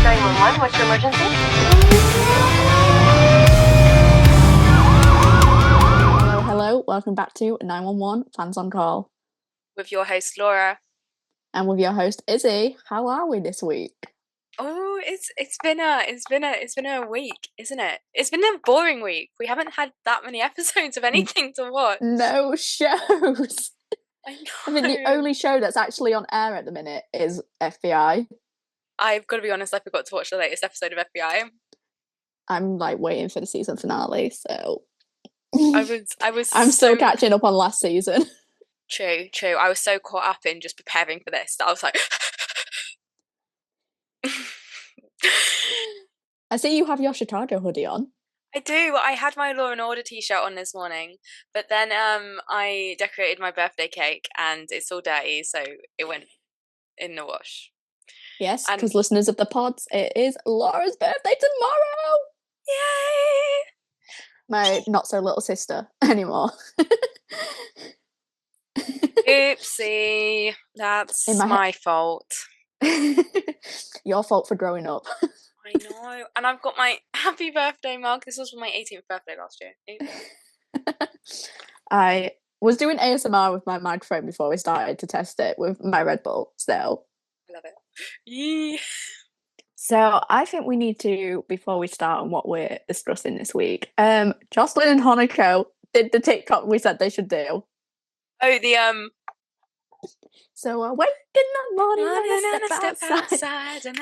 911, what's your emergency? Hello, welcome back to 911 Fans on Call. With your host Laura. And with your host Izzie. How are we this week? Oh, it's been a week, isn't it? It's been a boring week. We haven't had that many episodes of anything to watch. No shows. I know. I mean, the only show that's actually on air at the minute is FBI. I've got to be honest, I forgot to watch the latest episode of FBI. I'm like waiting for the season finale, so I was I'm still catching up on last season. True. I was so caught up in just preparing for this that I was like I see you have your Chicago hoodie on. I do. I had my Law and Order t-shirt on this morning, but then I decorated my birthday cake and it's all dirty, so it went in the wash. Yes, because listeners of the pods, it is Laura's birthday tomorrow. Yay! My not so little sister anymore. Oopsie, that's my fault. Your fault for growing up. I know, and I've got my happy birthday mug. This was for my 18th birthday last year. I was doing ASMR with my microphone before we started to test it with my Red Bull, so I love it. Yee. So I think we need to, before we start on what we're discussing this week, Jocelyn and Hanako did the TikTok we said they should do. Oh, the So I wake in the morning and I step outside. And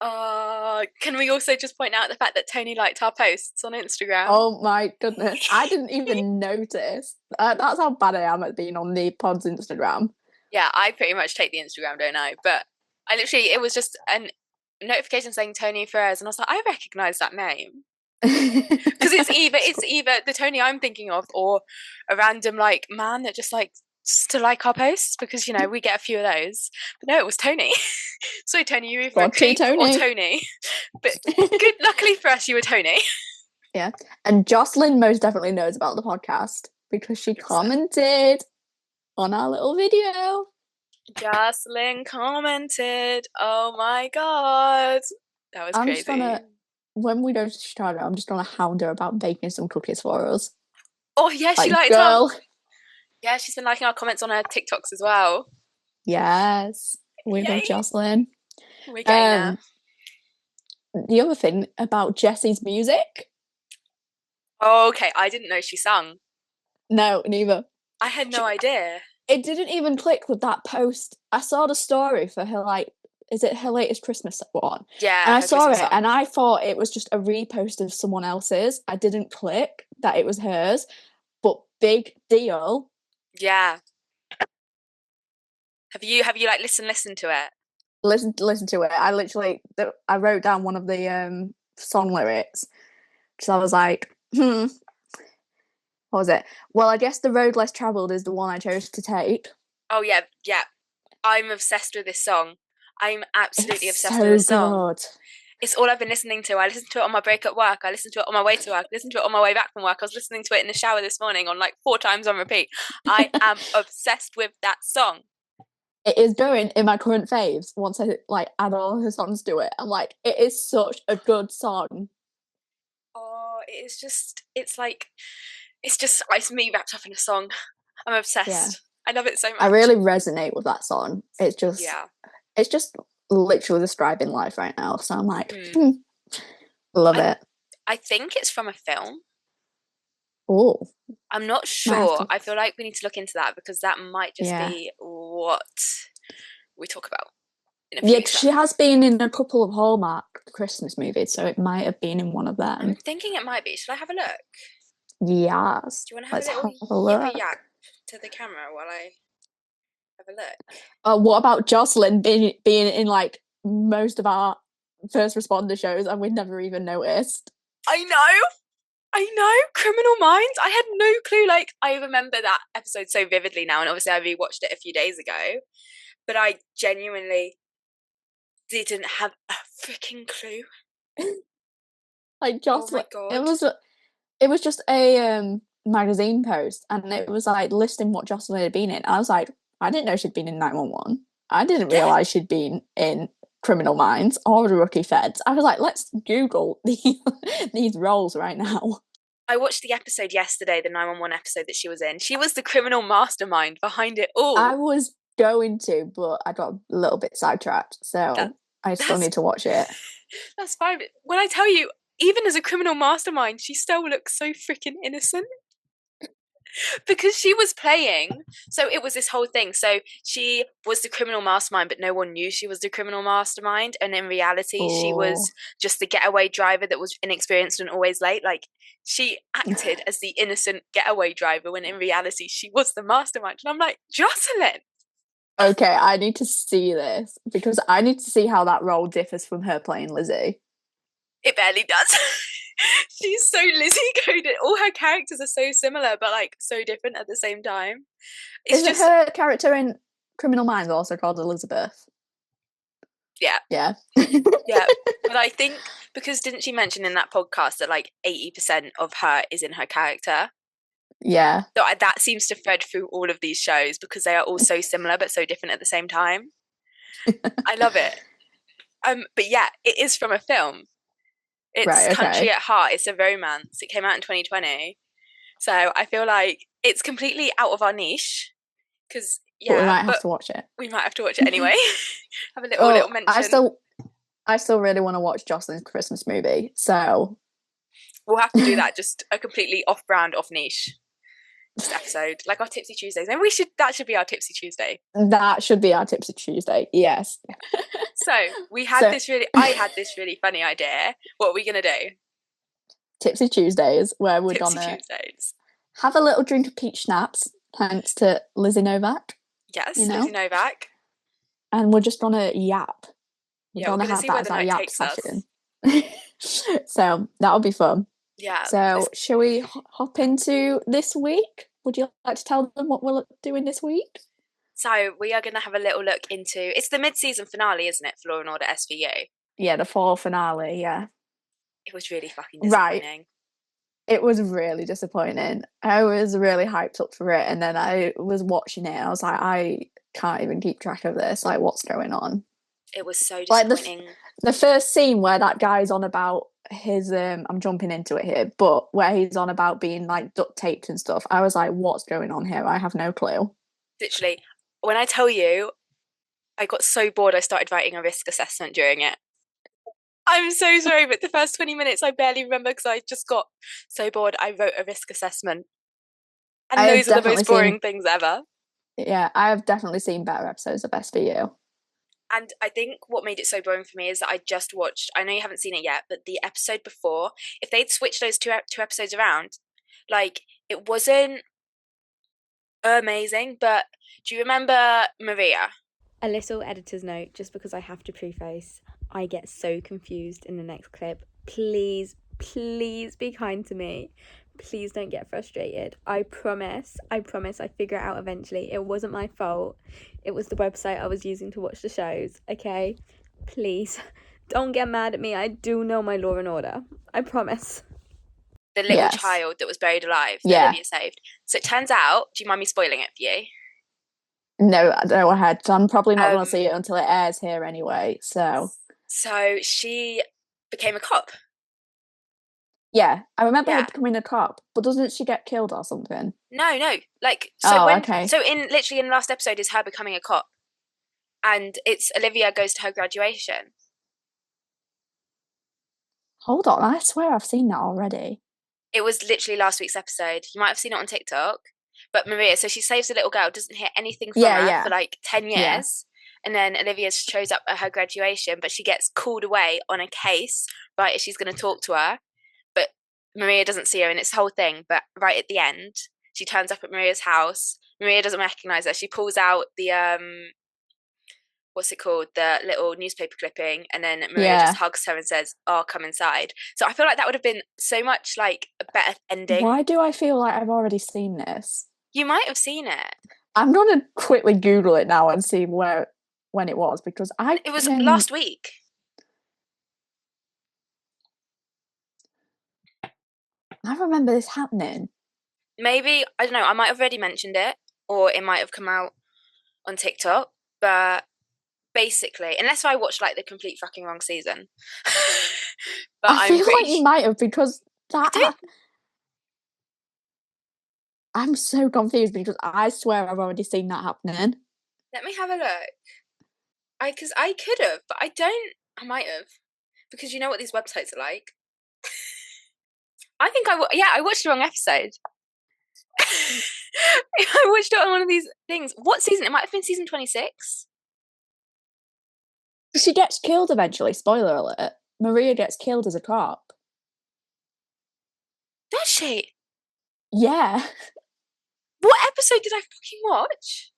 yeah. Can we also just point out the fact that Tony liked our posts on Instagram? Oh my goodness. I didn't even notice. That's how bad I am at being on the pod's Instagram. Yeah, I pretty much take the Instagram, don't I? But I literally, it was just a notification saying Tony Ferrez, and I was like, I recognise that name. Because it's either the Tony I'm thinking of or a random like man that just likes to like our posts, because you know we get a few of those. But no, it was Tony. So Tony, you either creep or Tony. But good, luckily for us, you were Tony. Yeah, and Jocelyn most definitely knows about the podcast because she commented on our little video. Jocelyn commented. Oh my god, that was crazy. When we go to Chicago, I'm just gonna hound her about baking some cookies for us. Oh yeah, she liked girl. Yeah, she's been liking our comments on her TikToks as well. Yes, we love Jocelyn. We're getting there. The other thing about Jessie's music. Oh, okay, I didn't know she sang. No, neither. I had no idea. It didn't even click with that post. I saw the story for her, is it her latest Christmas one? Yeah. And I saw it and I thought it was just a repost of someone else's. I didn't click that it was hers, but big deal. Yeah. Have you like listened to it? Listen to it. I wrote down one of the song lyrics because I was like, what was it? Well, I guess the road less travelled is the one I chose to take. Oh yeah. I'm obsessed with this song. I'm absolutely obsessed with this song. Good. It's all I've been listening to. I listened to it on my break at work. I listened to it on my way to work. I listened to it on my way back from work. I was listening to it in the shower this morning on 4 times on repeat. I am obsessed with that song. It is going in my current faves once I add all her songs to it. I'm like, it is such a good song. Oh, it's just me wrapped up in a song. I'm obsessed. Yeah. I love it so much. I really resonate with that song. It's just literally describing life right now. So I'm like, love it. I think it's from a film. Oh. I'm not sure. I feel like we need to look into that because that might just be what we talk about in a future. Yeah, she has been in a couple of Hallmark Christmas movies, so it might have been in one of them. I'm thinking it might be. Should I have a look? Yes. Do you want to have a little yippee-yak to the camera while I have a look? What about Jocelyn being in most of our first responder shows and we've never even noticed? I know, Criminal Minds. I had no clue. I remember that episode so vividly now, and obviously I rewatched it a few days ago, but I genuinely didn't have a freaking clue. Jocelyn, oh my God. It was just a magazine post, and it was listing what Jocelyn had been in. I was like, I didn't know she'd been in 911. I didn't realise she'd been in Criminal Minds or Rookie Feds. I was like, let's Google these roles right now. I watched the episode yesterday, the 911 episode that she was in. She was the criminal mastermind behind it all. I was going to, but I got a little bit sidetracked, so I still need to watch it. That's fine. But when I tell you, even as a criminal mastermind, she still looks so freaking innocent. Because she was playing, so it was this whole thing. So she was the criminal mastermind, but no one knew she was the criminal mastermind. And in reality, she was just the getaway driver that was inexperienced and always late. Like, she acted as the innocent getaway driver when in reality she was the mastermind. And I'm like, Jocelyn. Okay, I need to see this because I need to see how that role differs from her playing Lizzie. It barely does. She's so Lizzie coded. All her characters are so similar, but like so different at the same time. Isn't her character in Criminal Minds also called Elizabeth? Yeah. Yeah. Yeah. But I think because didn't she mention in that podcast that like 80% of her is in her character? Yeah. So that seems to thread through all of these shows because they are all so similar but so different at the same time. I love it. But yeah, it is from a film. It's Country at Heart. It's a romance. It came out in 2020. So I feel like it's completely out of our niche because but we might have to watch it. We might have to watch it anyway. Have a little mention. I still really want to watch Jocelyn's Christmas movie. So we'll have to do that. Just a completely off-brand, off-niche episode, like our Tipsy Tuesdays. And that should be our Tipsy Tuesday. That should be our Tipsy Tuesday. Yes. So I had this really funny idea. What are we gonna do? Tipsy Tuesdays, where we're gonna have a little drink of peach schnapps, thanks to Lizzie Novak. Yes, Lizzie Novak. And we're just gonna yap. We're gonna have that as our yap session. So that'll be fun. Yeah. So shall we hop into this week? Would you like to tell them what we're doing this week? So we are going to have a little look into, it's the mid-season finale, isn't it, for Law & Order SVU? Yeah, the fall finale, yeah. It was really fucking disappointing. Right. It was really disappointing. I was really hyped up for it, and then I was watching it, I was like, I can't even keep track of this, like, what's going on? It was so disappointing. Like, the first scene where that guy's on about his, I'm jumping into it here, but where he's on about being, like, duct taped and stuff, I was like, what's going on here? I have no clue. Literally. When I tell you, I got so bored I started writing a risk assessment during it. I'm so sorry, but the first 20 minutes I barely remember because I just got so bored I wrote a risk assessment. And those are the most boring things ever. Yeah, I have definitely seen better episodes of SVU. And I think what made it so boring for me is that I just watched, I know you haven't seen it yet, but the episode before, if they'd switched those two episodes around, like, it wasn't amazing, but do you remember Maria? A little editor's note, just because I have to preface, I get so confused in the next clip. Please be kind to me. Please don't get frustrated. I promise I figure it out eventually. It wasn't my fault. It was the website I was using to watch the shows, okay? Please, don't get mad at me. I do know my Law and Order. I promise. The little child that was buried alive that Olivia saved. So it turns out, do you mind me spoiling it for you? No, go ahead. I'm probably not going to see it until it airs here anyway, so she became a cop. Yeah, I remember her becoming a cop, but doesn't she get killed or something? No. Like, okay. So in the last episode is her becoming a cop. And it's Olivia goes to her graduation. Hold on, I swear I've seen that already. It was literally last week's episode. You might have seen it on TikTok. But Maria, so she saves a little girl, doesn't hear anything from her for like 10 years. Yeah. And then Olivia shows up at her graduation, but she gets called away on a case, right, as she's going to talk to her. But Maria doesn't see her, and it's the whole thing. But right at the end, she turns up at Maria's house. Maria doesn't recognise her. She pulls out the, what's it called? The little newspaper clipping. And then Maria just hugs her and says, "Oh, come inside." So I feel like that would have been so much like a better ending. Why do I feel like I've already seen this? You might have seen it. I'm going to quickly Google it now and see when it was, because it was last week. I remember this happening. Maybe, I don't know, I might have already mentioned it, or it might have come out on TikTok, but Basically, unless I watched like the complete fucking wrong season. But I feel like you might have, because that. I'm so confused because I swear I've already seen that happening. Let me have a look. Because I could have, but I don't. I might have, because you know what these websites are like. I think I watched the wrong episode. I watched it on one of these things. What season? It might have been season 26. She gets killed eventually. Spoiler alert. Maria gets killed as a cop. Does she? Yeah. What episode did I fucking watch?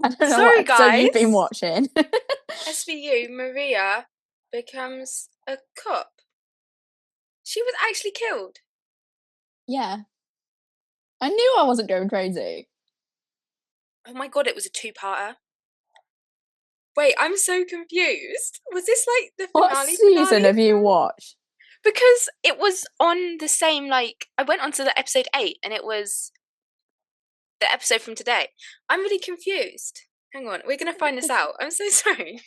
I don't know Sorry, what episode you've been guys. watching. SVU, Maria becomes a cop. She was actually killed. Yeah. I knew I wasn't going crazy. Oh my god, it was a 2-parter. Wait, I'm so confused. Was this like the finale? What season have you watched? Because it was on the same, like, I went on to the episode 8 and it was the episode from today. I'm really confused. Hang on, we're going to find this out. I'm so sorry.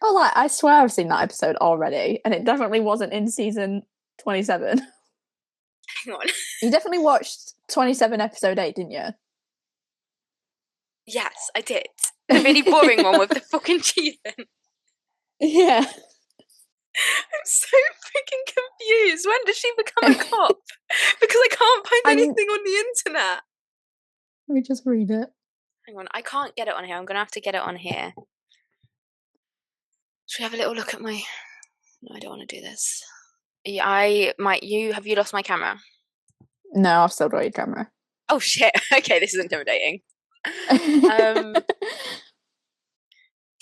Oh, like, I swear I've seen that episode already, and it definitely wasn't in season 27. Hang on. You definitely watched 27 episode 8, didn't you? Yes, I did. The really boring one with the fucking cheating. Yeah. I'm so freaking confused. When does she become a cop? Because I can't find anything on the internet. Let me just read it. Hang on, I can't get it on here. I'm going to have to get it on here. Should we have a little look at my... No, I don't want to do this. Have you lost my camera? No, I've still got your camera. Oh shit. Okay, this is intimidating.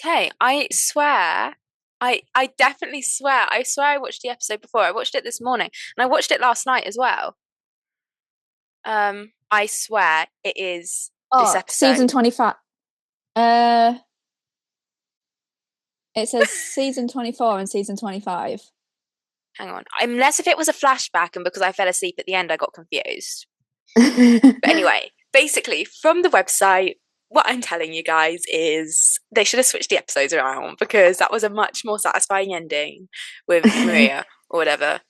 Okay, I swear, I definitely swear, I watched the episode before. I watched it this morning, and I watched it last night as well. I swear it is this episode. Season 25. It says season 24 and season 25. Hang on. Unless if it was a flashback and because I fell asleep at the end, I got confused. But anyway, basically, from the website, what I'm telling you guys is they should have switched the episodes around, because that was a much more satisfying ending with Maria or whatever.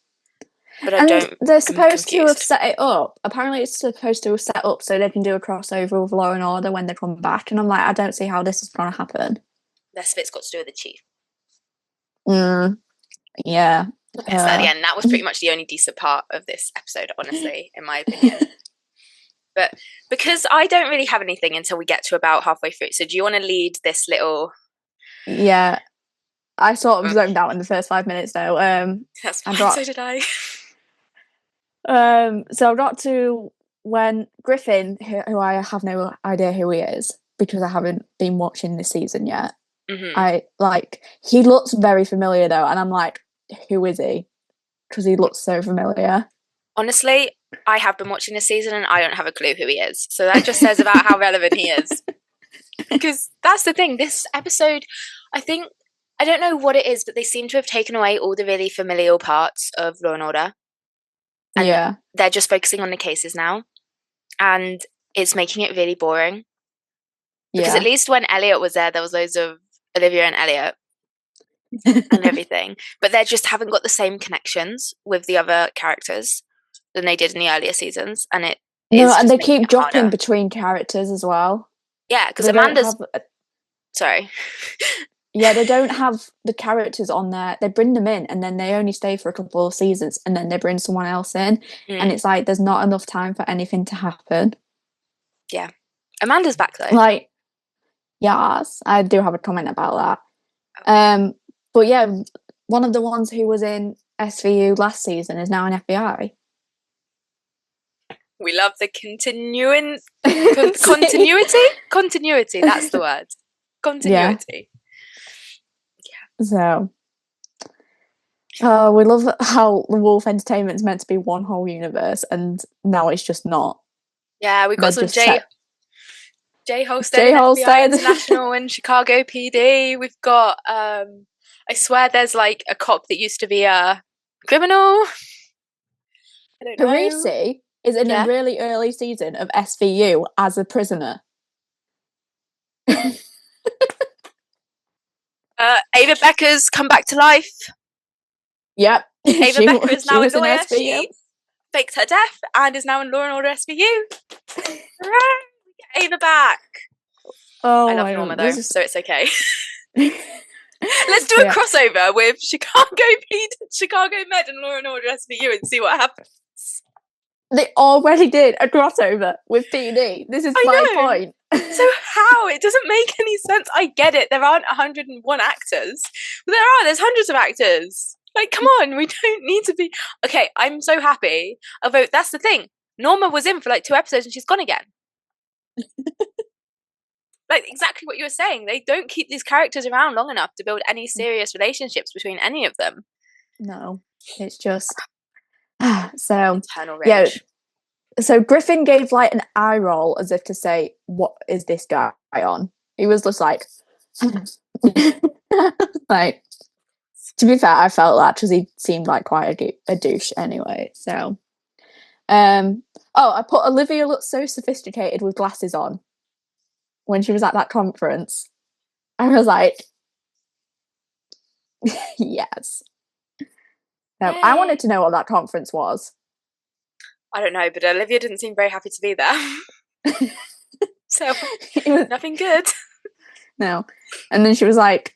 But they're supposed to have set it up. Apparently, it's supposed to have set up so they can do a crossover with Law and Order when they come back. And I'm like, I don't see how this is going to happen. Less of it's got to do with the chief. Yeah. So at the end, that was pretty much the only decent part of this episode, honestly, in my opinion. But because I don't really have anything until we get to about halfway through, so do you want to lead this little... Yeah. I sort of zoned out in the first 5 minutes now. That's fine, so did I. So I got to when Griffin, who I have no idea who he is, because I haven't been watching this season yet. Mm-hmm. He looks very familiar though, and I'm like, who is he? Because he looks so familiar. Honestly, I have been watching this season and I don't have a clue who he is. So that just says about how relevant he is. Because that's the thing, this episode, I don't know what it is, but they seem to have taken away all the really familial parts of Law and Order. And they're just focusing on the cases now. And it's making it really boring. Because at least when Elliot was there was loads of Olivia and Elliot and everything. But they just haven't got the same connections with the other characters than they did in the earlier seasons. And they keep dropping between characters as well. Yeah, because Amanda's... Sorry. Yeah, they don't have the characters on there. They bring them in and then they only stay for a couple of seasons and then they bring someone else in. And it's like there's not enough time for anything to happen. Yeah. Amanda's back though. Like, yes, I do have a comment about that. But yeah, one of the ones who was in SVU last season is now in FBI. We love the continuity. Continuity, that's the word. Continuity. So, we love how the Wolf Entertainment's meant to be one whole universe, and now it's just not. Yeah, we've got some Jay Holstead FBI International and Chicago PD. We've got, I swear there's like a cop that used to be a criminal. I don't know. Parisi is in a really early season of SVU as a prisoner. Ava Becker's come back to life. Yep. Ava Becker is now a was in lawyer. SVU. She faked her death and is now in Law and Order SVU. Hooray! Get Ava back. Oh, I love Norma though, so it's okay. Let's do a Yeah. crossover with Chicago Med and Law and Order SVU and see what happens. They already did a crossover with PD. This is I my know. point. So how? It doesn't make any sense. I get it. There aren't 101 actors. But there's hundreds of actors. Like, come on, we don't need to be... Okay, I'm so happy. Although, that's the thing. Norma was in for like 2 episodes and she's gone again. Like, exactly what you were saying. They don't keep these characters around long enough to build any serious relationships between any of them. No, it's just... So, Internal rage. yeah. So Griffin gave like an eye roll as if to say, what is this guy on? He was just like... like... To be fair, I felt that because he seemed like quite a douche anyway. So, I put Olivia looks so sophisticated with glasses on when she was at that conference. I was like, yes. So I wanted to know what that conference was. I don't know, but Olivia didn't seem very happy to be there. So, nothing good. No. And then she was like,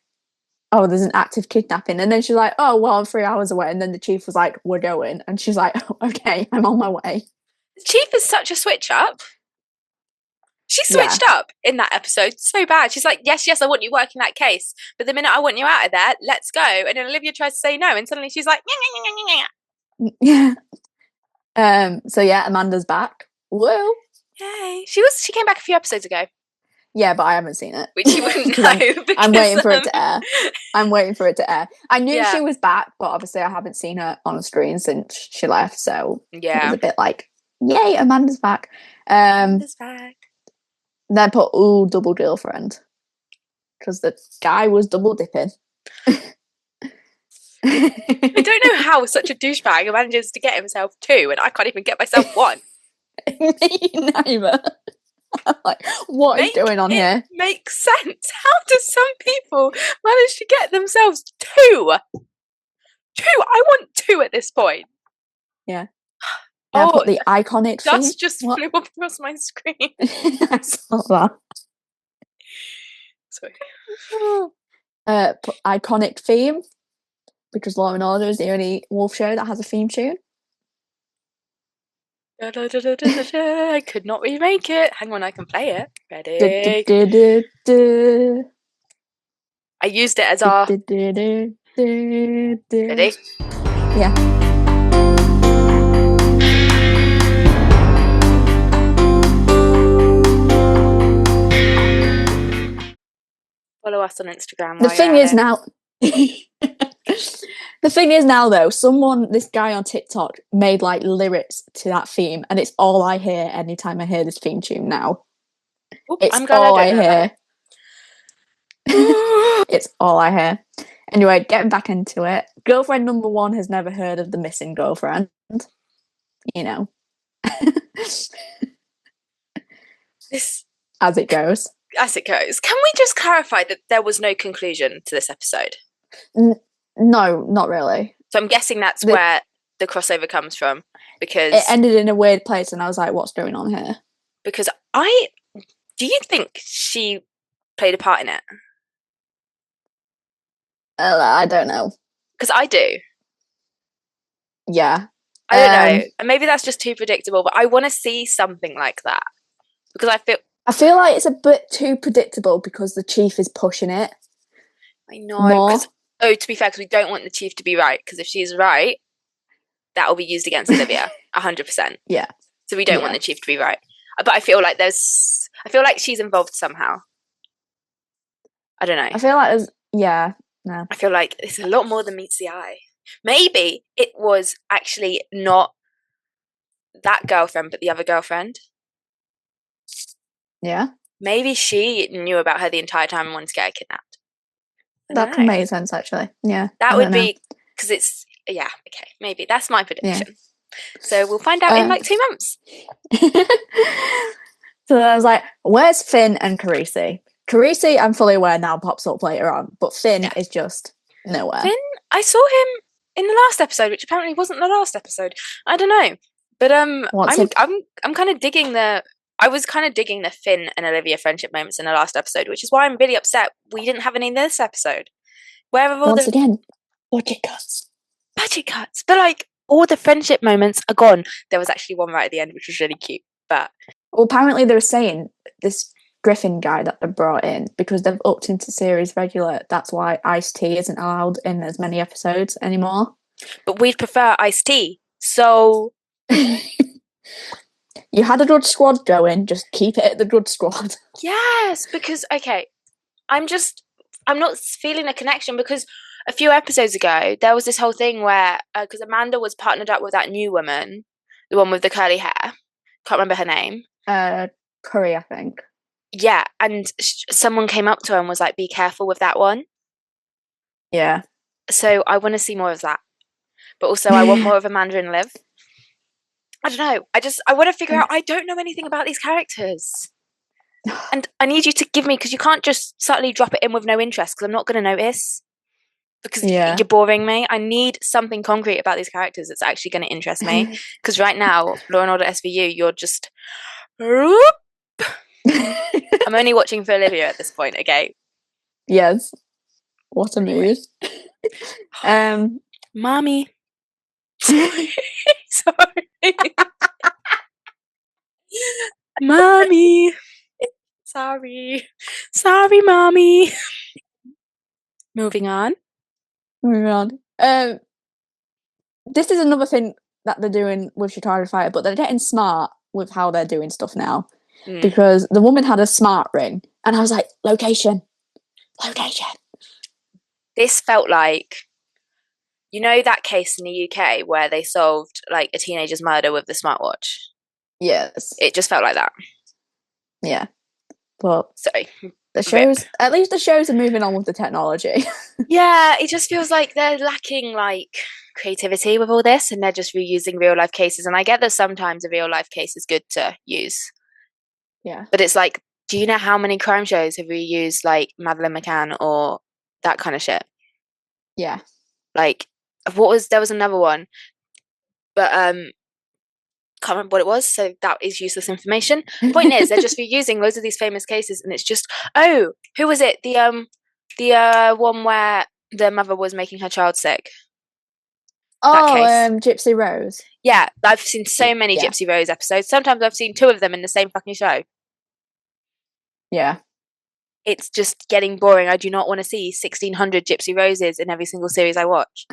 oh, there's an active kidnapping. And then she's like, oh, well, I'm 3 hours away. And then the chief was like, we're going. And she's like, oh, okay, I'm on my way. The chief is such a switch up. She switched up in that episode so bad. She's like, yes, I want you working that case. But the minute I want you out of there, let's go. And then Olivia tries to say no. And suddenly she's like, yeah. So yeah, Amanda's back. Whoa. Yay. She came back a few episodes ago. Yeah, but I haven't seen it. Which you wouldn't know. I'm waiting for it to air. I'm waiting for it to air. I knew Yeah. she was back, but obviously I haven't seen her on screen since she left. So it was a bit like, yay, Amanda's back. Amanda's back. Then put, ooh, double girlfriend. Because the guy was double dipping. I don't know how such a douchebag manages to get himself 2 and I can't even get myself 1. Me neither. I'm like, what is going on here? Makes sense. How do some people manage to get themselves 2? 2. I want 2 at this point. Yeah. I put the iconic dust theme. just flew up across my screen. I saw that. Sorry. Put iconic theme, because Law and Order is the only wolf show that has a theme tune. I could not remake it. Hang on, I can play it. Ready? I used it as our... Ready? Yeah. Follow us on Instagram. The thing is now... The thing is now, though, this guy on TikTok made like lyrics to that theme, and it's all I hear anytime I hear this theme tune now. It's all I hear. It's all I hear. Anyway, getting back into it. Girlfriend number 1 has never heard of the missing girlfriend. You know. As it goes. As it goes. Can we just clarify that there was no conclusion to this episode? No, not really. So I'm guessing that's where the crossover comes from, because it ended in a weird place, and I was like, "What's going on here?" Because do you think she played a part in it? I don't know. Because I do. Yeah, I don't know, and maybe that's just too predictable. But I want to see something like that, because I feel like it's a bit too predictable because the chief is pushing it. I know. To be fair, because we don't want the chief to be right, because if she's right, that will be used against Olivia 100%. Yeah. So we don't want the chief to be right. But I feel like she's involved somehow. I don't know. I feel like no. I feel like it's a lot more than meets the eye. Maybe it was actually not that girlfriend, but the other girlfriend. Yeah. Maybe she knew about her the entire time and wanted to get her kidnapped. That can make sense, actually. Yeah. That would be, because it's, okay, maybe. That's my prediction. Yeah. So we'll find out in like 2 months. So I was like, where's Finn and Carisi? Carisi, I'm fully aware now, pops up later on, but Finn Yeah. is just nowhere. Finn, I saw him in the last episode, which apparently wasn't the last episode. I don't know, but I'm kind of digging I was kind of digging the Finn and Olivia friendship moments in the last episode, which is why I'm really upset we didn't have any in this episode. Where have all Once the again, budget cuts. budget cuts? But like all the friendship moments are gone. There was actually one right at the end, which was really cute. But Well, apparently they were saying this Griffin guy that they brought in, because they've upped into series regular, that's why Ice-T isn't allowed in as many episodes anymore. But we'd prefer iced tea. So You had a good squad going, just keep it at the good squad. yes, because okay, I'm not feeling a connection, because a few episodes ago there was this whole thing where because Amanda was partnered up with that new woman, the one with the curly hair, can't remember her name. Curry, I think. Yeah, and someone came up to her and was like, "Be careful with that one." Yeah. So I want to see more of that, but also I want more of Amanda and Liv. I don't know. I want to figure out. I don't know anything about these characters, and I need you to give me, because you can't just subtly drop it in with no interest, because I'm not going to notice. Because Yeah. you're boring me. I need something concrete about these characters that's actually going to interest me. Because right now, Law and Order SVU, you're just. I'm only watching for Olivia at this point. Okay. Yes. What a mood. Mommy. Sorry. Mommy. Sorry, mommy. Moving on. This is another thing that they're doing with Chicago Fire, but they're getting smart with how they're doing stuff now. Because the woman had a smart ring, and I was like, location. This felt like, you know, that case in the UK where they solved like a teenager's murder with the smartwatch. Yes. It just felt like that. Yeah. But sorry, the shows, at least the shows are moving on with the technology. Yeah, it just feels like they're lacking like creativity with all this, and they're just reusing real life cases. And I get that sometimes a real life case is good to use. Yeah. But it's like, do you know how many crime shows have reused like Madeleine McCann or that kind of shit? Yeah. Like, there was another one, but can't remember what it was, so that is useless information. Point is, they're just reusing loads of these famous cases, and it's just, oh, who was it? The one where the mother was making her child sick. Gypsy Rose. Yeah, I've seen so many Gypsy Rose episodes. Sometimes I've seen 2 of them in the same fucking show. Yeah. It's just getting boring. I do not want to see 1,600 Gypsy Roses in every single series I watch.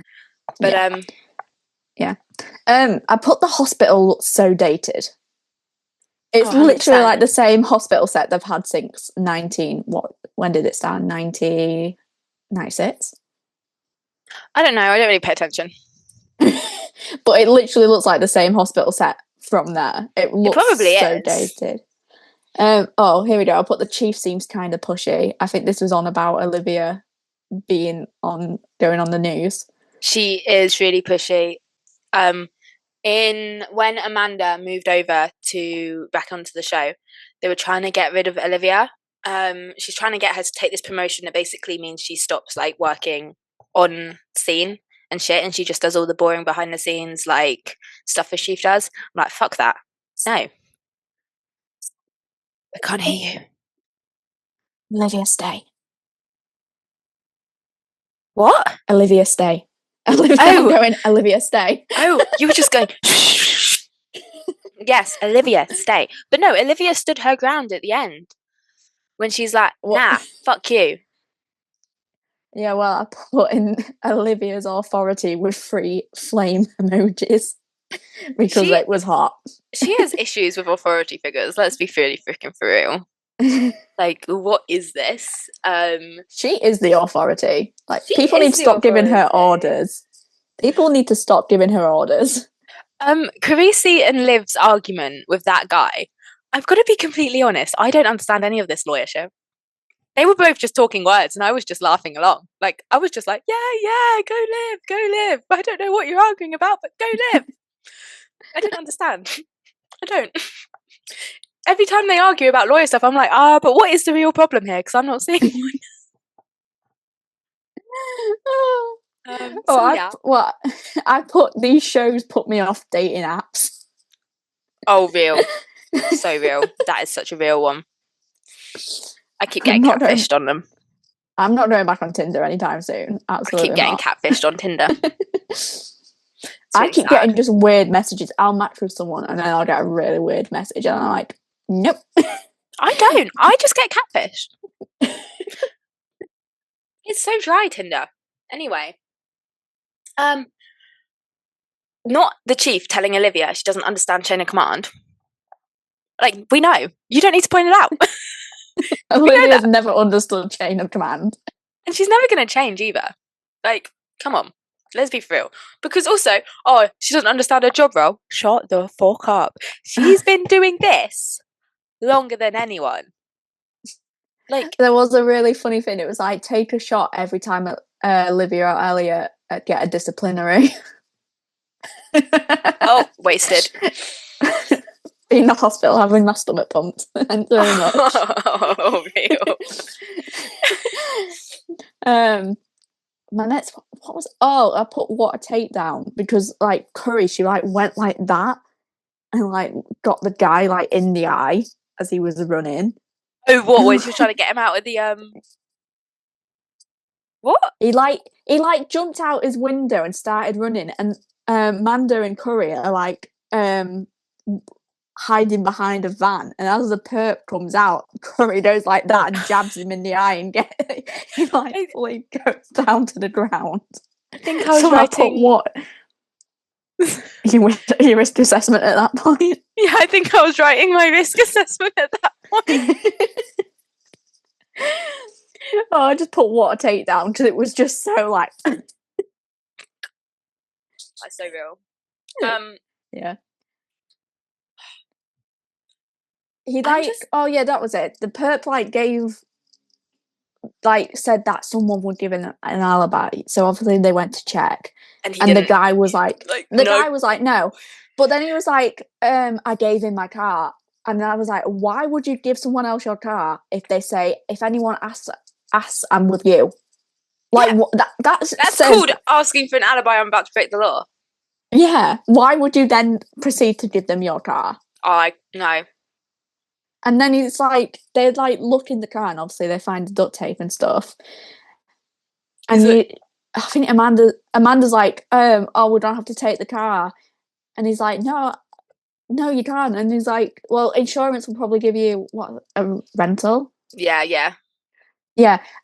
But I put the hospital looks so dated. It's literally like the same hospital set they've had since when did it start? 1996? I don't know. I don't really pay attention. But it literally looks like the same hospital set from there. It looks so dated. Here we go. I'll put the chief seems kind of pushy. I think this was on about Olivia going on the news. She is really pushy. When Amanda moved over back onto the show, they were trying to get rid of Olivia. She's trying to get her to take this promotion that basically means she stops like working on scene and shit, and she just does all the boring behind the scenes like stuff as Chief does. I'm like, fuck that. No. I can't hear you. Olivia, stay. What? Olivia, stay. Olivia, stay. Oh, you were just going. Yes, Olivia, stay. But no, Olivia stood her ground at the end when she's like, nah, fuck you. Yeah, well, I put in Olivia's authority with 3 flame emojis because it was hot. She has issues with authority figures. Let's be really freaking for real. Like, what is this? She is the authority. Like, people need to stop giving her orders. People need to stop giving her orders. Carisi and Liv's argument with that guy, I've got to be completely honest, I don't understand any of this lawyership. They were both just talking words and I was just laughing along. Like, I was just like, yeah, go live. I don't know what you're arguing about, but go live. I don't understand. I don't. every time they argue about lawyer stuff, I'm like, but what is the real problem here? Because I'm not seeing one. I put these shows put me off dating apps. Oh, real. So real. That is such a real one. I keep getting catfished on them. I'm not going back on Tinder anytime soon. Absolutely I keep getting catfished on Tinder. I keep getting just weird messages. I'll match with someone and then I'll get a really weird message and I'm like, nope. I don't. I just get catfished. It's so dry, Tinder. Anyway. Not the chief telling Olivia she doesn't understand chain of command. Like, we know. You don't need to point it out. Olivia's never understood chain of command. And she's never going to change either. Like, come on. Let's be for real. Because also, she doesn't understand her job role. Shut the fuck up. She's been doing this longer than anyone. Like, there was a really funny thing. It was like, take a shot every time Olivia or Elliot get a disciplinary. Wasted. Being in the hospital, having my stomach pumped. Thanks very much. Real. My next, what was? I put water tape down because like Curry, she like went like that and like got the guy like in the eye as he was running. Oh, what was she trying to get him out of the What? He jumped out his window and started running, and Manda and Curry are like hiding behind a van, and as the perp comes out, Curry goes like that and jabs him in the eye and he like fully goes down to the ground. I think I was writing what your risk assessment at that point. Yeah, I think I was writing my risk assessment at that point. I just put water tape down because it was just so like that's so real. Yeah. He that was it. The perp said that someone would give an alibi, so obviously they went to check, and the guy was like guy was like no, but then he was like, I gave him my car, and I was like, why would you give someone else your car if anyone asks, I'm with you? Like, what? That's called asking for an alibi. I'm about to break the law. Yeah, why would you then proceed to give them your car? No. And then it's like they like look in the car, and obviously they find the duct tape and stuff. And I think Amanda's like, we don't have to take the car, and he's like, no, you can't. And he's like, well, insurance will probably give you a rental. Yeah,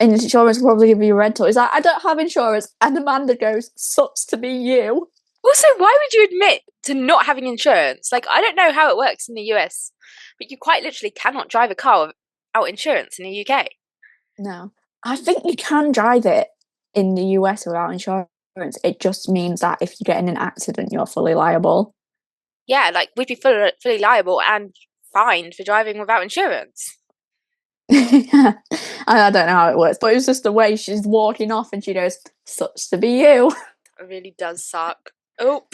and insurance will probably give you a rental. He's like, I don't have insurance, and Amanda goes, sucks to be you. Also, why would you admit to not having insurance? Like, I don't know how it works in the US, but you quite literally cannot drive a car without insurance in the UK. No. I think you can drive it in the US without insurance. It just means that if you get in an accident, you're fully liable. Yeah, like, we'd be fully liable and fined for driving without insurance. Yeah. I don't know how it works, but it was just the way she's walking off and she goes, sucks to be you. It really does suck. Oh.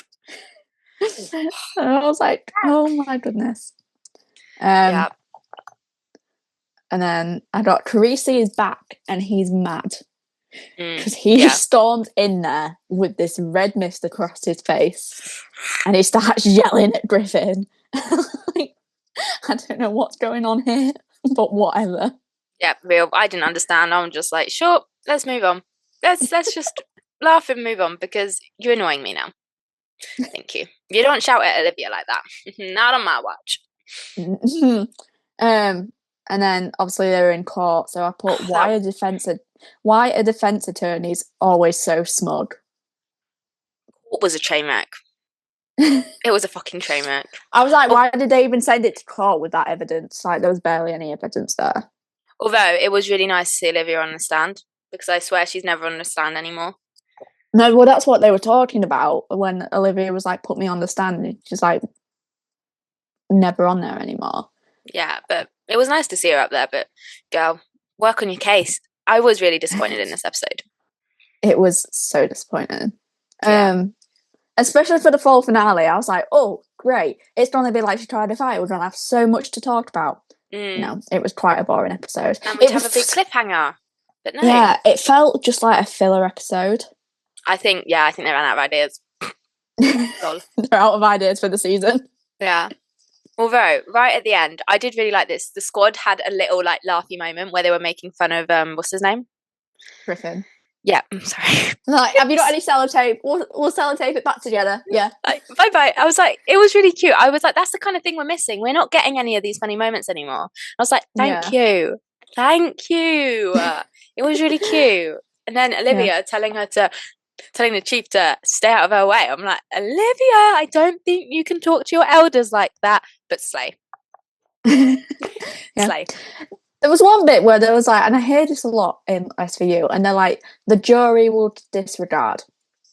And I was like, oh my goodness. Yeah. And then I got Carisi is back and he's mad because he just stormed in there with this red mist across his face and he starts yelling at Griffin. Like, I don't know what's going on here, but whatever. Yeah, real. I didn't understand. I'm just like, sure, let's move on. Let's just laugh and move on because you're annoying me now. Thank you. You don't shout at Olivia like that. Not on my watch. And then obviously they were in court, so I put why are defense attorneys always so smug? What was a train wreck? It was a fucking train wreck. I was like, why did they even send it to court with that evidence? Like, there was barely any evidence there. Although it was really nice to see Olivia on the stand because I swear she's never on the stand anymore. No, well, that's what they were talking about when Olivia was like, put me on the stand. And she's like, never on there anymore. Yeah, but it was nice to see her up there. But girl, work on your case. I was really disappointed in this episode. It was so disappointing. Yeah. especially for the fall finale. I was like, oh, great. It's going to be like she tried to fight. We're going to have so much to talk about. No, it was quite a boring episode. And we'd have a big cliffhanger. But no. Yeah, it felt just like a filler episode. I think they ran out of ideas. They're out of ideas for the season. Yeah. Although, right at the end, I did really like this. The squad had a little like laughy moment where they were making fun of what's his name? Griffin. Yeah, I'm sorry. Like, have you got any sellotape? We'll sellotape it back together. Yeah. Like, bye. I was like, it was really cute. I was like, that's the kind of thing we're missing. We're not getting any of these funny moments anymore. I was like, thank you. It was really cute. And then Olivia telling the chief to stay out of her way. I'm like, Olivia, I don't think you can talk to your elders like that. But slay. Slay. There was one bit where there was like, and I hear this a lot in SVU, and they're like, the jury will disregard.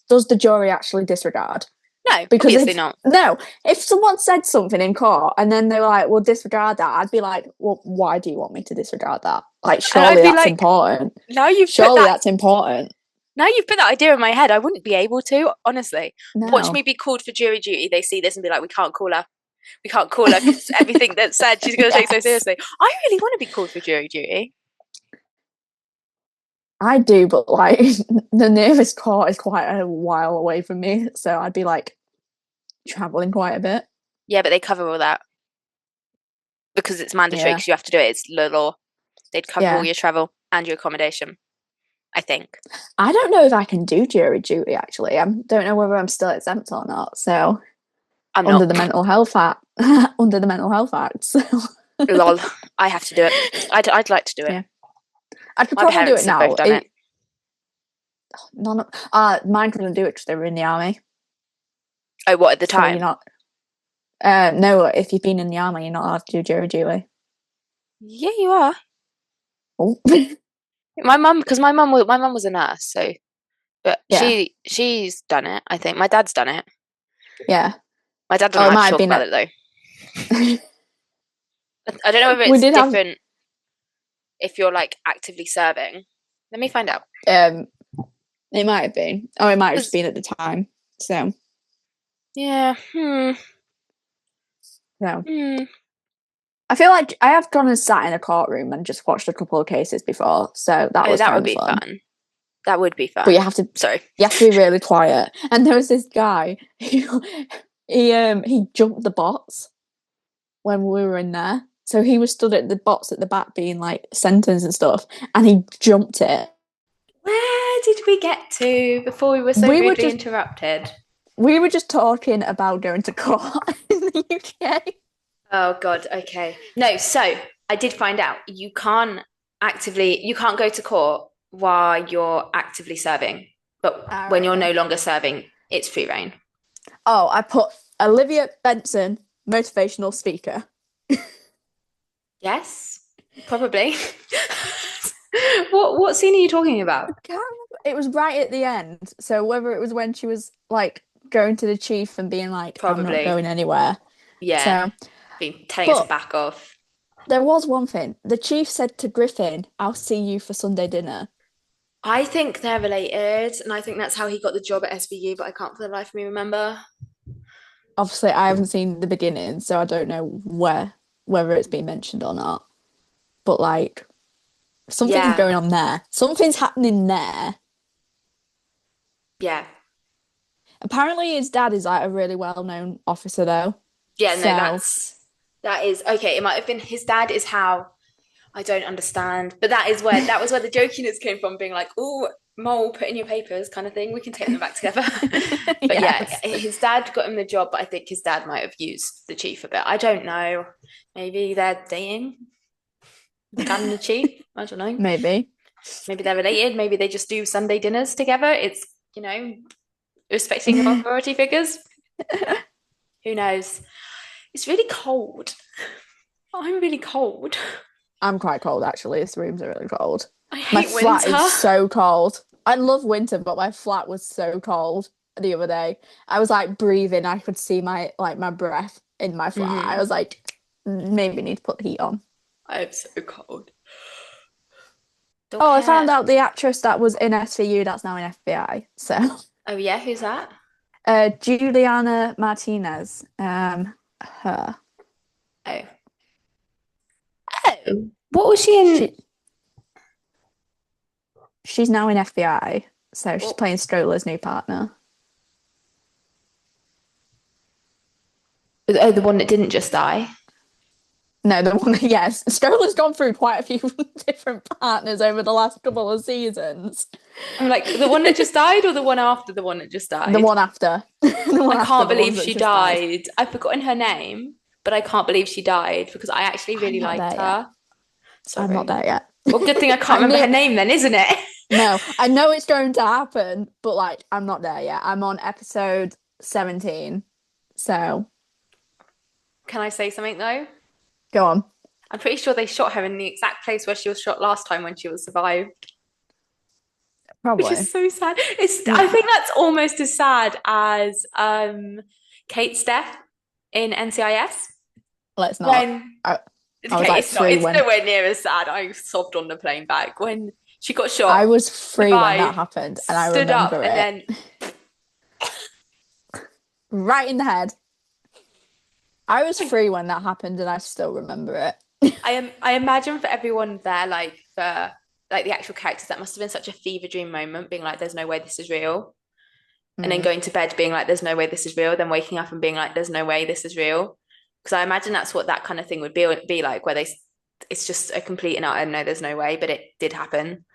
Does the jury actually disregard? No, because obviously not. No, if someone said something in court and then they were like, "Well, disregard that," I'd be like, "Well, why do you want me to disregard that? Like, surely that's like, important. That's important." Now you've put that idea in my head. I wouldn't be able to, honestly. No. Watch me be called for jury duty. They see this and be like, "We can't call her because everything that's said she's going to take so seriously." I really want to be called for jury duty. I do, but like the nearest court is quite a while away from me, so I'd be like traveling quite a bit. Yeah, but they cover all that because it's mandatory because you have to do it. It's the law. They'd cover all your travel and your accommodation, I think. I don't know if I can do jury duty, actually. I don't know whether I'm still exempt or not, so I'm under not. the mental health act. Under the mental health act. So. Lol, I have to do it. I'd like to do it. Yeah. I could probably do it now. Both done it. Mine couldn't do it because they were in the army. Oh, what, at the time? So you're not. No, if you've been in the army, you're not allowed to do jury duty. Yeah, you are. Oh. my mum was a nurse, so, but she's done it. I think my dad's done it. Yeah, my dad doesn't like to talk about it though. I don't know if it's different if you're like actively serving. Let me find out. It might have been. Oh, it might have just been at the time. So. Yeah. So. I feel like I have gone and sat in a courtroom and just watched a couple of cases before, so that would be fun. That would be fun. But you have to be really quiet. And there was this guy who he jumped the bots when we were in there. So he was stood at the bots at the back being like sentenced and stuff, and he jumped it. Where did we get to before we were so rudely interrupted? We were just talking about going to court in the UK. Oh God, okay. No, so I did find out you can't go to court while you're actively serving, but when you're no longer serving, it's free reign. Oh, I put Olivia Benson, motivational speaker. Yes, probably. What scene are you talking about? It was right at the end. So whether it was when she was like going to the chief and being like, probably. I'm not going anywhere. Yeah. So, been telling us to back off. There was one thing. The chief said to Griffin, "I'll see you for Sunday dinner." I think they're related, and I think that's how he got the job at SVU, but I can't for the life of me remember. Obviously, I haven't seen the beginning, so I don't know whether it's been mentioned or not. But like, something's going on there. Something's happening there. Yeah. Apparently, his dad is like a really well-known officer, though. Yeah, no, that is okay. It might have been his dad is how I don't understand, but that was where the jokiness came from, being like, "Oh, Mole, put in your papers," kind of thing. We can take them back together. But yes. His dad got him the job, but I think his dad might have used the chief a bit. I don't know. Maybe they're dating. The dad and the chief. I don't know. Maybe they're related. Maybe they just do Sunday dinners together. It's respecting authority figures. Who knows? It's really cold. I'm really cold. I'm quite cold, actually. This room's really cold. I hate winter. My flat is so cold. I love winter, but my flat was so cold the other day. I was like breathing. I could see my breath in my flat. I was like, maybe need to put the heat on. I'm so cold. I found out the actress that was in SVU that's now in FBI. So. Oh yeah, who's that? Juliana Martinez. Her. Oh. Oh. What was she in? She's now in FBI, so she's Well- playing Stroller's new partner. Oh, the one that didn't just die. No, the one, yes, Stroller's gone through quite a few different partners over the last couple of seasons. I'm like, the one that just died or the one after the one that just died? The one after. The one I after can't the believe ones that she just died. died. I've forgotten her name, but I can't believe she died because I actually really I'm not liked there her. Sorry. I'm not there yet. Well, good thing I can't remember her name then, isn't it? No, I know it's going to happen, but like, I'm not there yet. I'm on episode 17, so Can I say something though? go on. I'm pretty sure they shot her in the exact place where she was shot last time when she was survived. Probably. Which is so sad. I think that's almost as sad as Kate's death in NCIS. Let's not. I was like It's three it's when nowhere near as sad. I sobbed on the plane back when she got shot. I was 3 when that survived, happened, and I stood up, remember it. and then right in the head. I was 3 when that happened, and I still remember it. I imagine for everyone there, like for like the actual characters, that must have been such a fever dream moment, being like, "There's no way this is real," and then going to bed being like, "There's no way this is real," then waking up and being like, "There's no way this is real," because I imagine that's what that kind of thing would be like, where it's just a complete and utter no, there's no way, but it did happen.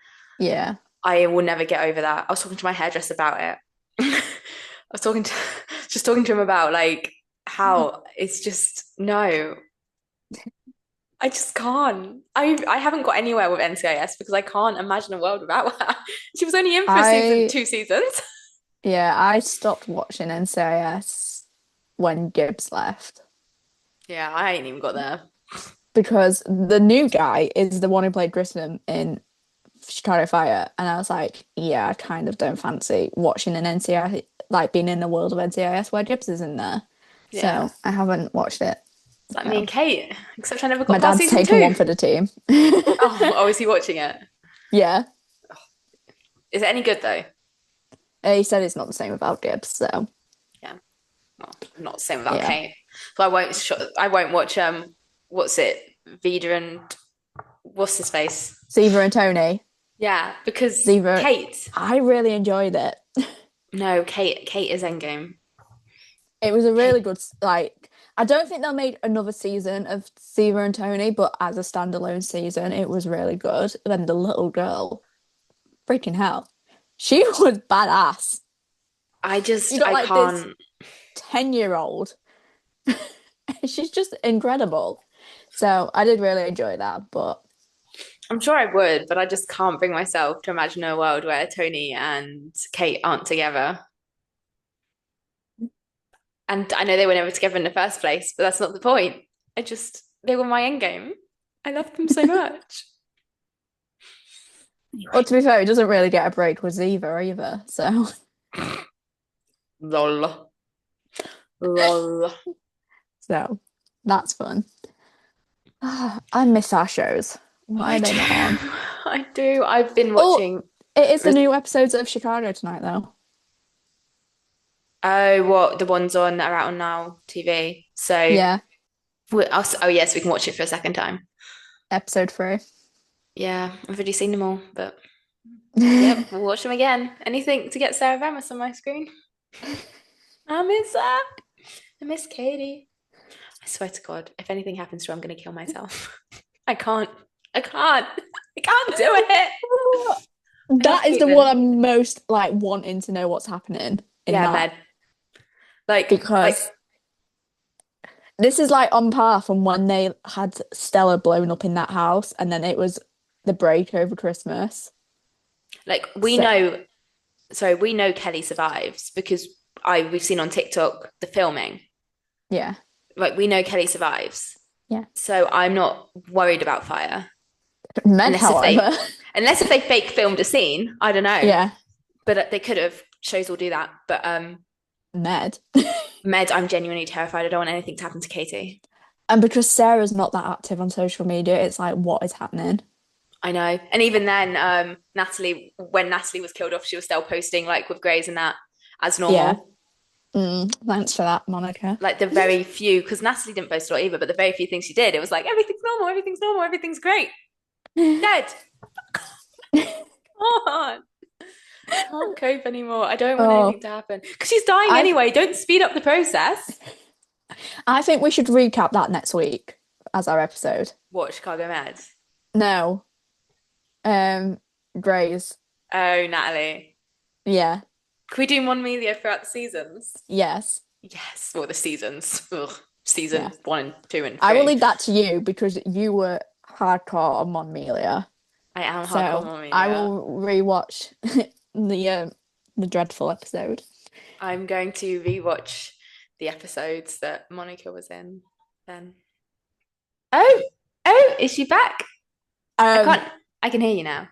Yeah. I will never get over that. I was talking to my hairdresser about it. I was talking to him about like how it's just no. I just can't. I haven't got anywhere with NCIS because I can't imagine a world without her. She was only in for two seasons. Yeah, I stopped watching NCIS when Gibbs left. Yeah, I ain't even got there. Because the new guy is the one who played Grissom in Chicago Fire, and I was like, yeah, I kind of don't fancy watching an NCIS, like being in the world of NCIS where Gibbs is in there. Yeah. So I haven't watched it. It's like me and Kate, except I never got My past dad's season taken 2. one for the team. Oh, is he watching it? Yeah. Is it any good though? He said it's not the same without Gibbs, so yeah. Well, not the same without Kate. So I won't watch what's it? Vida and what's his face? Ziva and Tony. Yeah, because Ziva, Kate. I really enjoyed it. No, Kate is Endgame. It was a really good, like, I don't think they'll make another season of Ziva and Tony, but as a standalone season, it was really good. Then the little girl, freaking hell, she was badass. I can't. 10-year-old. She's just incredible. So I did really enjoy that, but I'm sure I would, but I just can't bring myself to imagine a world where Tony and Kate aren't together. And I know they were never together in the first place, but that's not the point. They were my endgame. I loved them so much. Well, to be fair, he doesn't really get a break with Ziva either, so Lol. So that's fun. I miss our shows. Why are they not on? I do. I've been watching. It is the new episodes of Chicago tonight, though. Oh, what the ones on that are out on Now TV? So yeah. Oh yes, we can watch it for a second time. Episode 3. Yeah, I've already seen them all, but yeah, we'll watch them again. Anything to get Sarah Vamos on my screen? I miss her. I miss Katie. I swear to God, if anything happens to her, I'm going to kill myself. I can't do it. That is the one I'm most like wanting to know what's happening. Med. Because this is like on par from when they had Stella blown up in that house, and then it was the break over Christmas. Like we know Kelly survives because we've seen on TikTok the filming. Yeah. Like we know Kelly survives. Yeah. So I'm not worried about fire. Unless if they fake filmed a scene, I don't know. Yeah. But they could have. Shows will do that. But Med, I'm genuinely terrified. I don't want anything to happen to Katie. And because Sarah's not that active on social media, it's like, what is happening? I know. And even then, Natalie, when Natalie was killed off, she was still posting like with Grays and that as normal. Thanks for that, Monica. Like the very few, because Natalie didn't post a lot either, but the very few things she did, it was like everything's normal, everything's normal, everything's great. Dead. Come on. Can't cope anymore. I don't want anything to happen because she's dying anyway. Don't speed up the process. I think we should recap that next week as our episode. What, Chicago Med? No. Grays. Oh, Natalie. Yeah. Can we do Mon Melia throughout the seasons? Yes. Yes. Well, the seasons. Ugh. Season 1 and 2 and 3. I will leave that to you because you were hardcore on Mon Melia. I am hardcore on Mon Melia. I will rewatch the dreadful episode. I'm going to rewatch the episodes that Monica was in then. Oh, is she back? I can hear you now.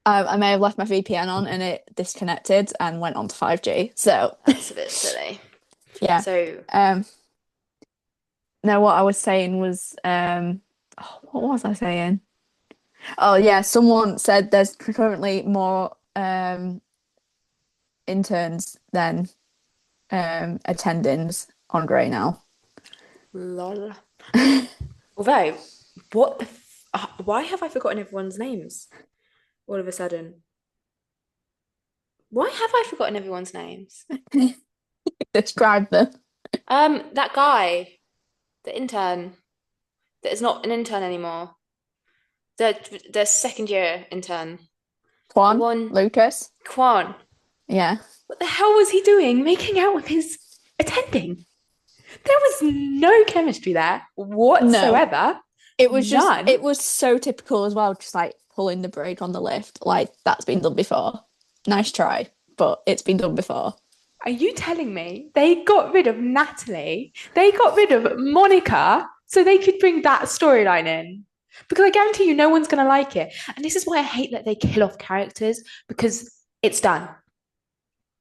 I may have left my VPN on and it disconnected and went on to 5G. So that's a bit silly. Yeah. So no, what I was saying was what was I saying? Oh yeah, someone said there's currently more interns than attendings on Grey now. Lol. Although, why have I forgotten everyone's names all of a sudden? Why have I forgotten everyone's names? Describe them. That guy, the intern, that is not an intern anymore. The second year intern. Lucas. Quan. Yeah. What the hell was he doing making out with his attending? There was no chemistry there whatsoever. No. It was just, it was so typical as well, just like pulling the brake on the lift. Like, that's been done before. Nice try, but it's been done before. Are you telling me they got rid of Natalie? They got rid of Monica so they could bring that storyline in? Because I guarantee you no one's going to like it. And this is why I hate that they kill off characters, because it's done.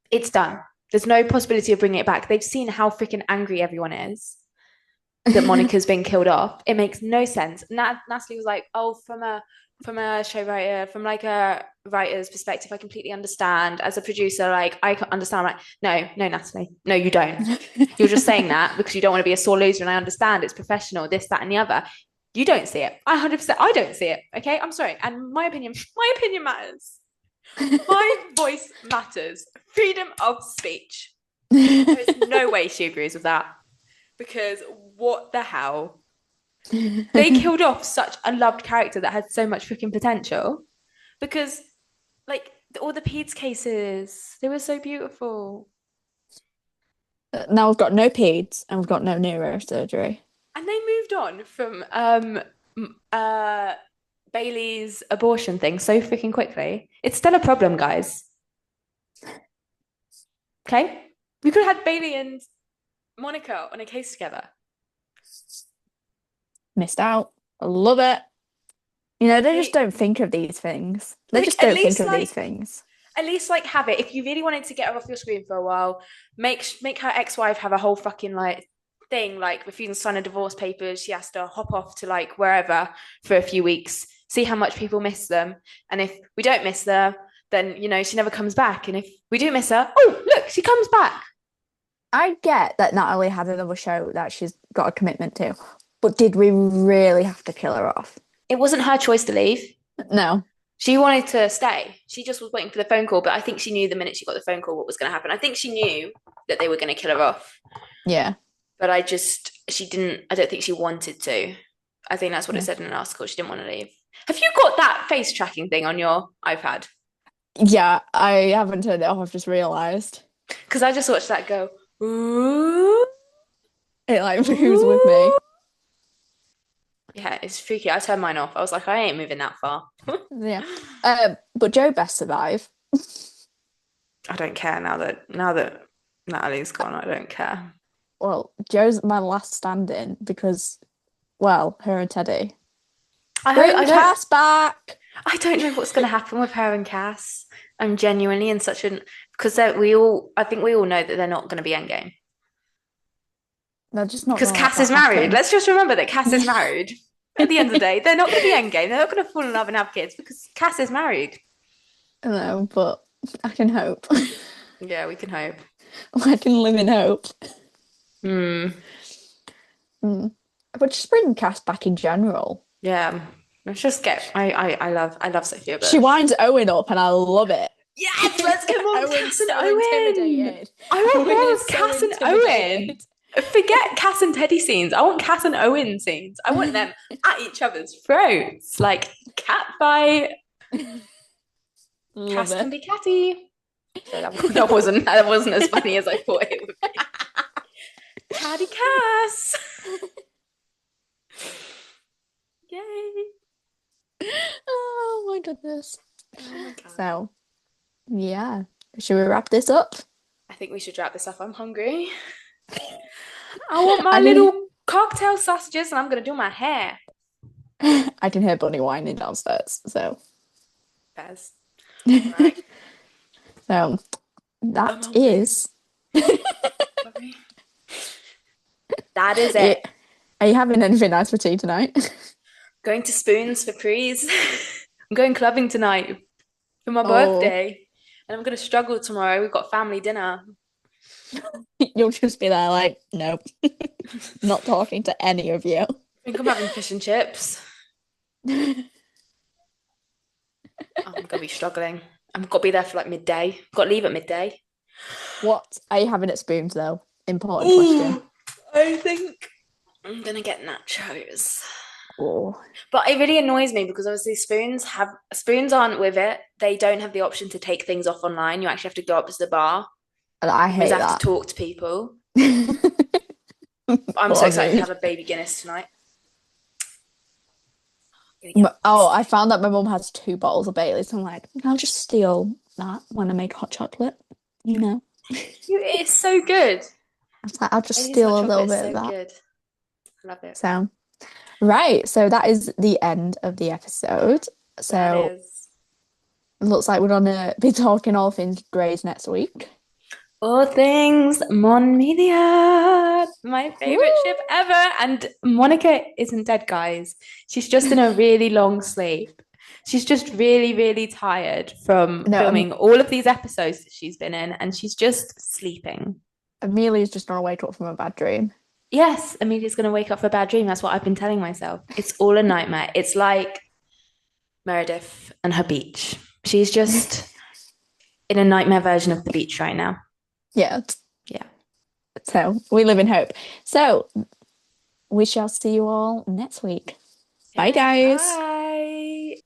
It's done. There's no possibility of bringing it back. They've seen how freaking angry everyone is that Monica's been killed off. It makes no sense. Natalie was like, oh, from a show writer, from like a writer's perspective, I completely understand. As a producer, like, I can understand. I'm like, no, Natalie, no, you don't. You're just saying that because you don't want to be a sore loser, and I understand it's professional, this, that, and the other. You don't see it. I don't see it. Okay, I'm sorry. And my opinion matters. My voice matters. Freedom of speech. There's no way she agrees with that. Because what the hell? They killed off such a loved character that had so much freaking potential. Because, like, all the peds cases, they were so beautiful. Now we've got no peds and we've got no neurosurgery. And they moved on from Bailey's abortion thing so freaking quickly. It's still a problem, guys. Okay? We could have had Bailey and Monica on a case together. Missed out. I love it. You know, they just don't think of these things. They just don't think of these things. At least, like, have it. If you really wanted to get her off your screen for a while, make her ex-wife have a whole fucking, like, thing, like, refusing to sign a divorce papers. She has to hop off to, like, wherever for a few weeks, see how much people miss them. And if we don't miss her, then, you know, she never comes back. And if we do miss her, oh, look, she comes back. I get that Natalie had another show that she's got a commitment to, but did we really have to kill her off? It wasn't her choice to leave. No. She wanted to stay. She just was waiting for the phone call, but I think she knew the minute she got the phone call what was going to happen. I think she knew that they were going to kill her off. Yeah. But I don't think she wanted to. I think that's what it said in an article. She didn't want to leave. Have you got that face tracking thing on your iPad? Yeah, I haven't turned it off. I've just realised. Because I just watched that go, ooh. It like moves with me. Yeah, it's freaky. I turned mine off. I was like, I ain't moving that far. Yeah. But Joe best survive. I don't care now that Natalie's gone. I don't care. Well, Joe's my last stand-in because, well, her and Teddy. Bring Cass back. I don't know what's going to happen with her and Cass. I'm genuinely in such an... Because I think we all know that they're not going to be endgame. They're just not. Because Cass is married. Let's just remember that Cass is married. At the end of the day, they're not going to be endgame. They're not going to fall in love and have kids because Cass is married. I know, but I can hope. Yeah, we can hope. I can live in hope. Hmm. But just bring Cass back in general. Yeah. Let's just get. I love Sophia Bush. She winds Owen up, and I love it. Yes, let's get more Owen's Cass and so Owen. intimidated. I want Owen more is of so Cass and Owen. intimidated. Forget Cass and Teddy scenes. I want Cass and Owen scenes. I want them at each other's throats, like cat fight. Love Cass can it. be catty. So that wasn't as funny as I thought it would be. Catty Cass. Yay. Oh my goodness. Oh my God. So, yeah. Should we wrap this up? I think we should wrap this up. I'm hungry. I want my I little cocktail sausages and I'm going to do my hair. I can hear Bunny whining downstairs, so. Bez. Right. So, that hungry. is. That is it. Are you having anything nice for tea tonight? Going to Spoons for prees. I'm going clubbing tonight for my birthday. And I'm going to struggle tomorrow. We've got family dinner. You'll just be there like, nope. Not talking to any of you. I think I'm having fish and chips. I'm going to be struggling. I've got to be there for like midday. Got to leave at midday. What are you having at Spoons, though? Important question. I think I'm going to get nachos. Oh. But it really annoys me because obviously spoons aren't with it. They don't have the option to take things off online. You actually have to go up to the bar. And I hate You have that. to talk to people. I'm so excited to have a baby Guinness tonight. Oh, I found that my mum has 2 bottles of Baileys. I'm like, I'll just steal that when I make hot chocolate. You know. It's so good. I was like, I'll just Baileys steal hot a little chocolate bit is of so that. good. I love it. So, right. So that is the end of the episode. So it looks like we're gonna be talking all things Greys next week. All things Mon Media, my favorite ship ever. And Monica isn't dead, guys. She's just in a really long sleep. She's just really, really tired from filming all of these episodes that she's been in, and she's just sleeping. Amelia's just gonna wake up from a bad dream. Yes, Amelia's gonna wake up from a bad dream. That's what I've been telling myself. It's all a nightmare. It's like Meredith and her beach. She's just in a nightmare version of the beach right now. Yeah. Yeah. So we live in hope. So we shall see you all next week. Bye, guys. Bye.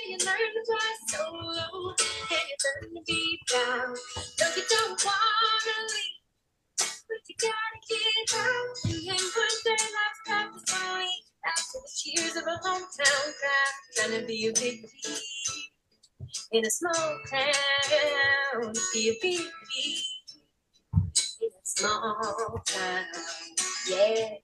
You learn to fly solo and you learn to be proud. Though you don't wanna leave, but you gotta get out. And then one day life's got to swing out to the cheers of a hometown crowd. Trying to be a big thief in a small town. Be a big thief in a small town. Yeah.